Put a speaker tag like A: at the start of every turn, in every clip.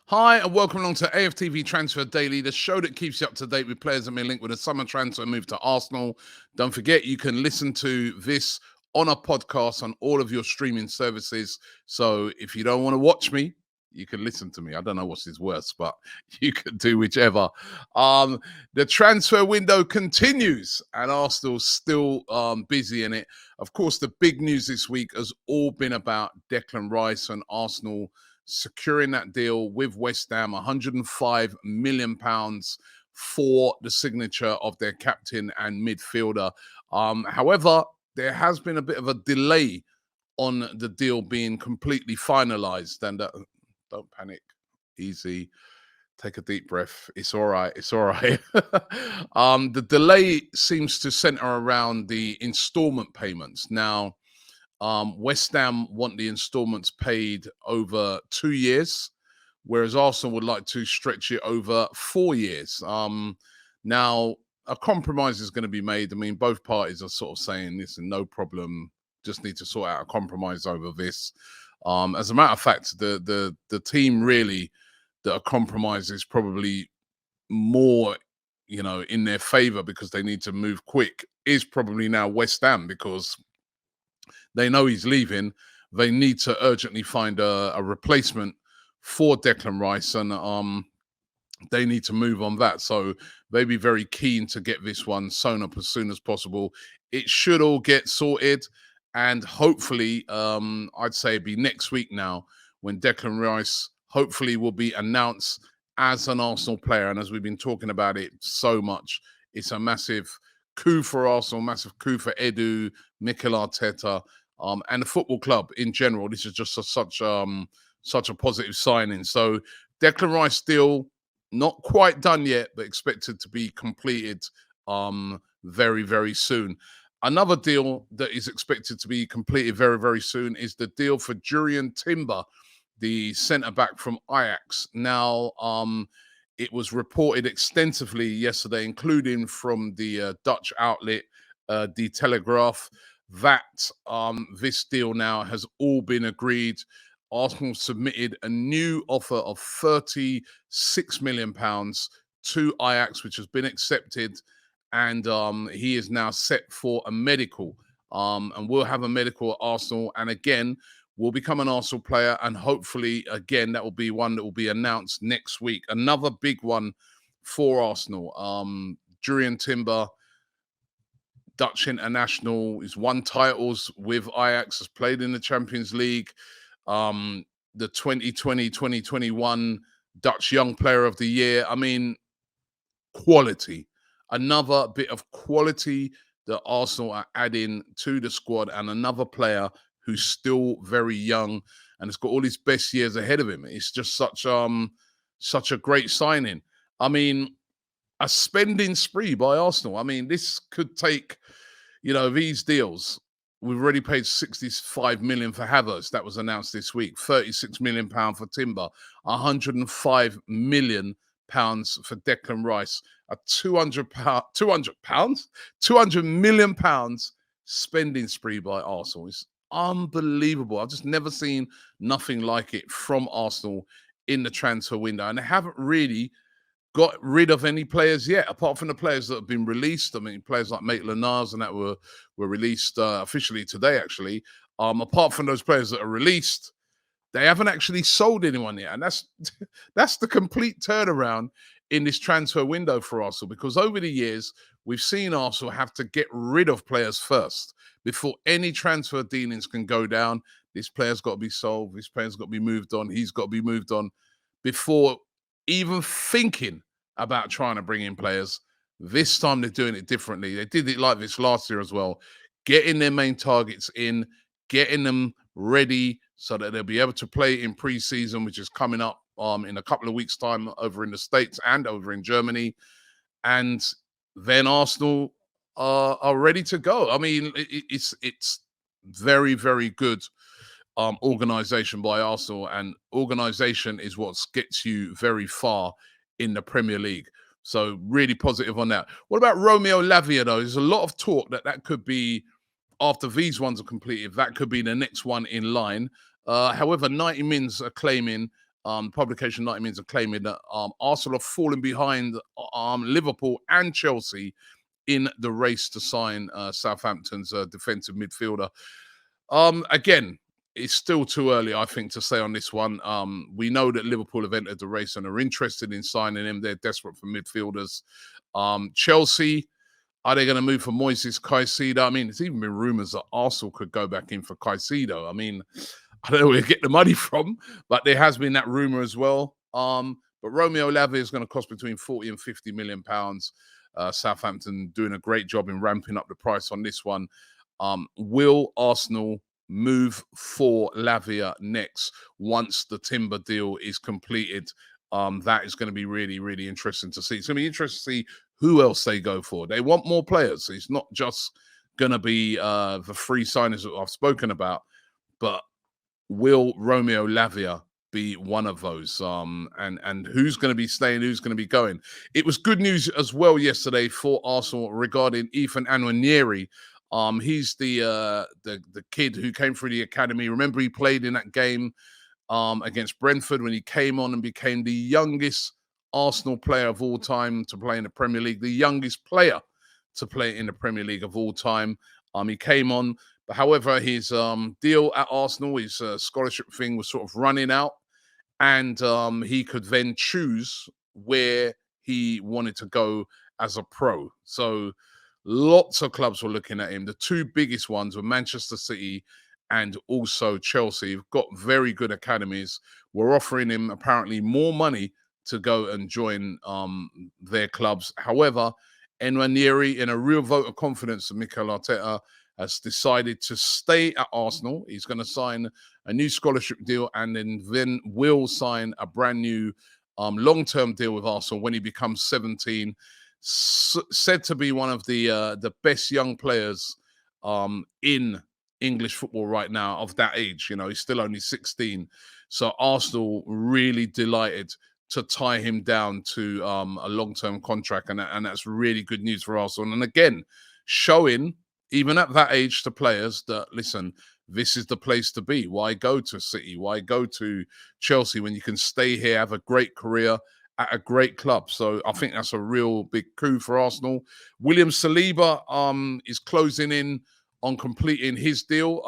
A: Hi, and welcome along to AFTV Transfer Daily, the show that keeps you up to date with players that may link with a summer transfer move to Arsenal. Don't forget, you can listen to this on a podcast on all of your streaming services. So if you don't want to watch me, you can listen to me. I don't know what's his worst, but you can do whichever. The transfer window continues, and Arsenal's still busy in it. Of course, the big news this week has all been about Declan Rice and Arsenal securing that deal with West Ham, £105 million for the signature of their captain and midfielder. However, there has been a bit of a delay on the deal being completely finalized. And don't panic, easy. Take a deep breath. It's all right. It's all right. The delay seems to center around the installment payments. Now, West Ham want the installments paid over 2 years, whereas Arsenal would like to stretch it over 4 years. Now, a compromise is going to be made. I mean, both parties are sort of saying, listen, no problem, just need to sort out a compromise over this. As a matter of fact, the team really that a compromise is probably more, in their favor because they need to move quick is probably now West Ham, because they know he's leaving. They need to urgently find a replacement for Declan Rice, and they need to move on that. So they'd be very keen to get this one sewn up as soon as possible. It should all get sorted, and hopefully, I'd say it'd be next week now when Declan Rice hopefully will be announced as an Arsenal player. And as we've been talking about it so much, it's a massive coup for Arsenal, massive coup for Edu, Mikel Arteta, and the football club in general. This is just such a positive signing. So Declan Rice deal not quite done yet, but expected to be completed very, very soon. Another deal that is expected to be completed very, very soon is the deal for Jurrien Timber, the centre-back from Ajax. Now, it was reported extensively yesterday, including from the Dutch outlet, De Telegraaf, that this deal now has all been agreed. Arsenal submitted a new offer of £36 million to Ajax, which has been accepted, and he is now set for a medical, and will have a medical at Arsenal, and again will become an Arsenal player, and hopefully again that will be one that will be announced next week. Another big one for Arsenal. Jurrien Timber, Dutch international, he's won titles with Ajax, has played in the Champions League, the 2020-2021 Dutch Young Player of the Year. I mean, quality. Another bit of quality that Arsenal are adding to the squad, and another player who's still very young and has got all his best years ahead of him. It's just such a great signing. I mean, a spending spree by Arsenal. I mean, this could take, these deals. We've already paid 65 million for Havertz. That was announced this week. 36 million pound for Timber. 105 million pounds for Declan Rice. A 200 million pounds spending spree by Arsenal. It's unbelievable. I've just never seen nothing like it from Arsenal in the transfer window, and they haven't really got rid of any players yet, apart from the players that have been released. I mean, players like Maitland-Niles and that were released officially today, actually. Apart from those players that are released, they haven't actually sold anyone yet. And that's the complete turnaround in this transfer window for Arsenal, because over the years, we've seen Arsenal have to get rid of players first before any transfer dealings can go down. This player's got to be sold. This player's got to be moved on. He's got to be moved on before even thinking about trying to bring in players. This time they're doing it differently. They did it like this last year as well, getting their main targets in, getting them ready so that they'll be able to play in pre-season, which is coming up in a couple of weeks' time over in the States and over in Germany. And then Arsenal are ready to go. I mean, it's very, very good organisation by Arsenal, and organisation is what gets you very far in the Premier League. So really positive on that. What about Romeo Lavia, though? There's a lot of talk that could be, after these ones are completed, that could be the next one in line. However, 90 Mins are claiming publication 90 Minutes are claiming that Arsenal have fallen behind Liverpool and Chelsea in the race to sign Southampton's defensive midfielder. Again, it's still too early, I think, to say on this one. We know that Liverpool have entered the race and are interested in signing him. They're desperate for midfielders. Chelsea, are they going to move for Moises Caicedo? I mean, there's even been rumours that Arsenal could go back in for Caicedo. I mean, I don't know where to get the money from, but there has been that rumour as well. But Romeo Lavia is going to cost between 40 and 50 million pounds. Southampton doing a great job in ramping up the price on this one. Will Arsenal move for Lavia next once the Timber deal is completed? That is going to be really, really interesting to see. It's going to be interesting to see who else they go for. They want more players. It's not just going to be the free signings that I've spoken about, but will Romeo Lavia be one of those? And who's going to be staying, who's going to be going? It was good news as well yesterday for Arsenal regarding Ethan Nwaneri. He's the kid who came through the academy. Remember, he played in that game against Brentford when he came on and became the youngest Arsenal player of all time to play in the Premier League, the youngest player to play in the Premier League of all time. He came on, but however, his deal at Arsenal, his scholarship thing was sort of running out, and he could then choose where he wanted to go as a pro. So lots of clubs were looking at him. The two biggest ones were Manchester City and also Chelsea. Have got very good academies. We're offering him apparently more money to go and join their clubs. However, Nwaneri, in a real vote of confidence of Mikel Arteta, has decided to stay at Arsenal. He's going to sign a new scholarship deal and then will sign a brand new long-term deal with Arsenal when he becomes 17. Said to be one of the best young players in English football right now of that age. You know, he's still only 16. So Arsenal really delighted to tie him down to a long-term contract. And that's really good news for Arsenal. And again, showing, even at that age, to players that, listen, this is the place to be. Why go to City? Why go to Chelsea when you can stay here, have a great career at a great club? So I think that's a real big coup for Arsenal. William Saliba is closing in on completing his deal.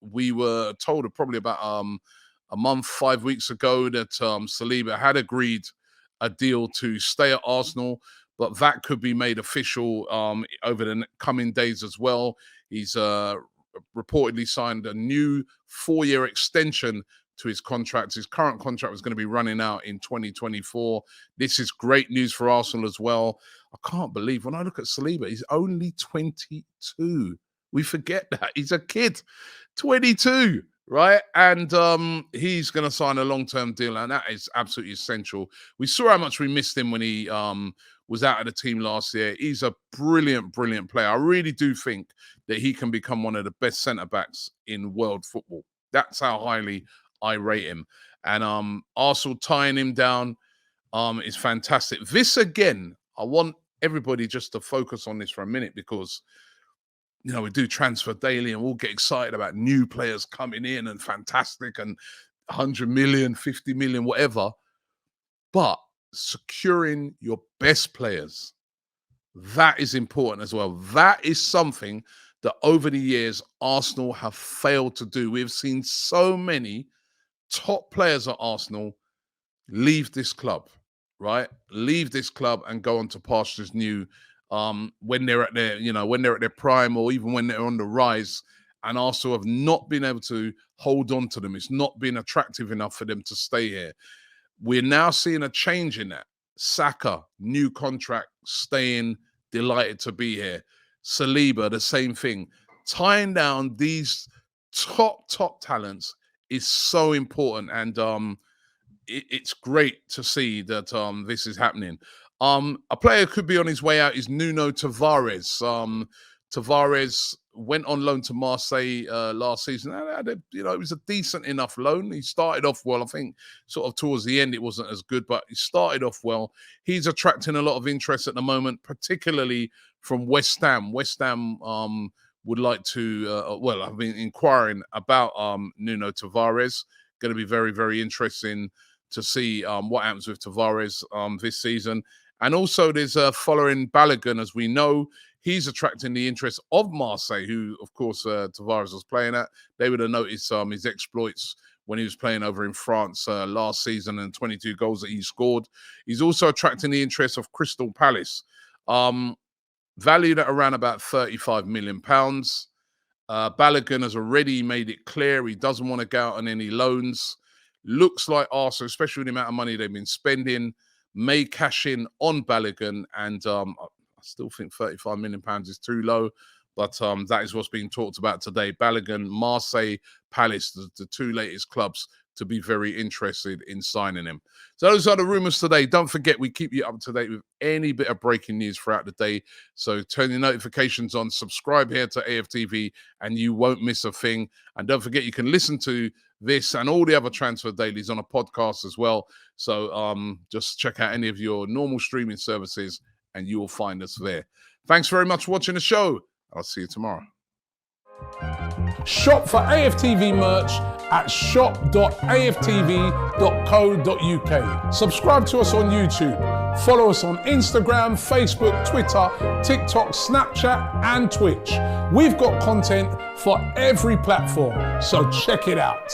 A: We were told probably about a month, 5 weeks ago that Saliba had agreed a deal to stay at Arsenal, but that could be made official over the coming days as well. He's reportedly signed a new 4-year extension to his contract. His current contract was going to be running out in 2024. This is great news for Arsenal as well. I can't believe when I look at Saliba, he's only 22. We forget that. He's a kid, 22, right? And he's going to sign a long-term deal, and that is absolutely essential. We saw how much we missed him when he was out of the team last year. He's a brilliant, brilliant player. I really do think that he can become one of the best centre-backs in world football. That's how highly I rate him. And Arsenal tying him down is fantastic. This, again, I want everybody just to focus on this for a minute because, you know, we do transfer daily and we'll get excited about new players coming in and fantastic and 100 million, 50 million, whatever. But securing your best players, that is important as well. That is something that over the years, Arsenal have failed to do. We've seen so many top players at Arsenal leave this club, right? Leave this club and go on to pastures new when they're at their, you know, when they're at their prime or even when they're on the rise. And Arsenal have not been able to hold on to them. It's not been attractive enough for them to stay here. We're now seeing a change in that. Saka, new contract, staying, delighted to be here. Saliba, the same thing. Tying down these top talents is so important, and it's great to see that this is happening. A player could be on his way out is Nuno Tavares. Tavares went on loan to Marseille last season. And it was a decent enough loan. He started off well. I think sort of towards the end it wasn't as good, but he started off well. He's attracting a lot of interest at the moment, particularly from West Ham. West Ham would like to, I've been inquiring about Nuno Tavares. going to be very, very interesting to see what happens with Tavares this season. And also there's following Balogun, as we know, he's attracting the interest of Marseille, who, of course, Tavares was playing at. They would have noticed his exploits when he was playing over in France last season and 22 goals that he scored. He's also attracting the interest of Crystal Palace, valued at around about £35 million. Balogun has already made it clear he doesn't want to go out on any loans. Looks like Arsenal, especially with the amount of money they've been spending, may cash in on Balogun, and I still think £35 million is too low, but that is what's being talked about today. Balogun, Marseille, Palace, the two latest clubs to be very interested in signing him. So those are the rumours today. Don't forget, we keep you up to date with any bit of breaking news throughout the day. So turn your notifications on, subscribe here to AFTV, and you won't miss a thing. And don't forget, you can listen to this and all the other transfer dailies on a podcast as well. So just check out any of your normal streaming services and you will find us there. Thanks very much for watching the show. I'll see you tomorrow. Shop for AFTV merch at shop.aftv.co.uk. Subscribe to us on YouTube. Follow us on Instagram, Facebook, Twitter, TikTok, Snapchat, and Twitch. We've got content for every platform, so check it out.